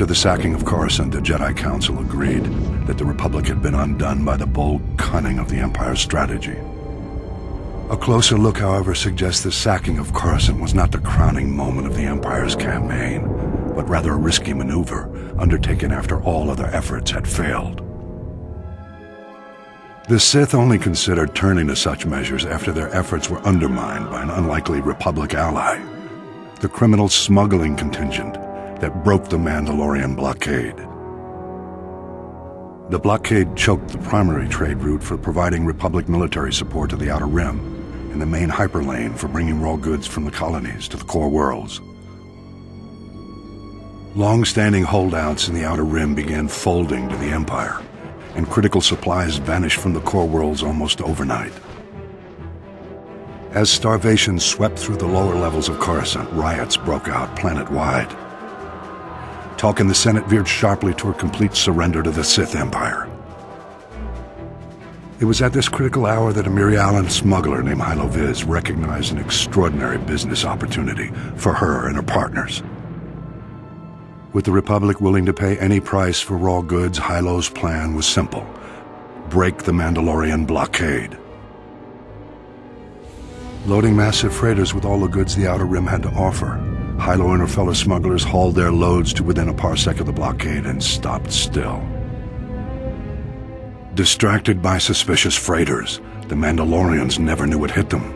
After the sacking of Coruscant, the Jedi Council agreed that the Republic had been undone by the bold cunning of the Empire's strategy. A closer look, however, suggests the sacking of Coruscant was not the crowning moment of the Empire's campaign, but rather a risky maneuver undertaken after all other efforts had failed. The Sith only considered turning to such measures after their efforts were undermined by an unlikely Republic ally, the criminal smuggling contingent that broke the Mandalorian blockade. The blockade choked the primary trade route for providing Republic military support to the Outer Rim, and the main hyperlane for bringing raw goods from the colonies to the core worlds. Long-standing holdouts in the Outer Rim began folding to the Empire, and critical supplies vanished from the core worlds almost overnight. As starvation swept through the lower levels of Coruscant, riots broke out planet-wide. Talk in the Senate veered sharply toward complete surrender to the Sith Empire. It was at this critical hour that a Mirialan smuggler named Hylo Viz recognized an extraordinary business opportunity for her and her partners. With the Republic willing to pay any price for raw goods, Hylo's plan was simple: break the Mandalorian blockade. Loading massive freighters with all the goods the Outer Rim had to offer, Hylo and her fellow smugglers hauled their loads to within a parsec of the blockade and stopped still. Distracted by suspicious freighters, the Mandalorians never knew what hit them.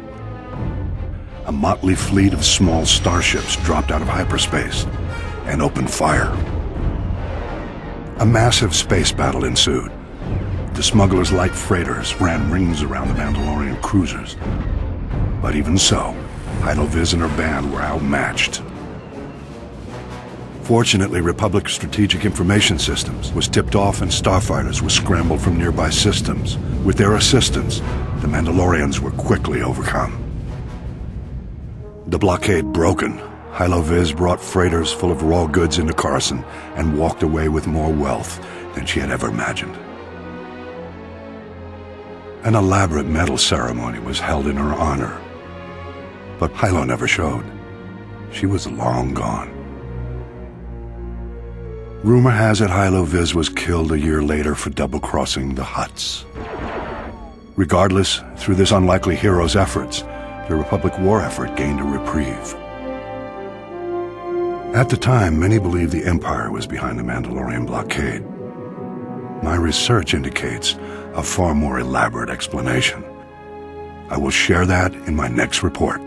A motley fleet of small starships dropped out of hyperspace and opened fire. A massive space battle ensued. The smugglers' light freighters ran rings around the Mandalorian cruisers. But even so, Hylo Viz and her band were outmatched. Fortunately, Republic Strategic Information Systems was tipped off and starfighters were scrambled from nearby systems. With their assistance, the Mandalorians were quickly overcome. The blockade broken, Hylo Viz brought freighters full of raw goods into Coruscant and walked away with more wealth than she had ever imagined. An elaborate medal ceremony was held in her honor, but Hylo never showed. She was long gone. Rumor has it Hylo Viz was killed a year later for double-crossing the Hutts. Regardless, through this unlikely hero's efforts, the Republic war effort gained a reprieve. At the time, many believed the Empire was behind the Mandalorian blockade. My research indicates a far more elaborate explanation. I will share that in my next report.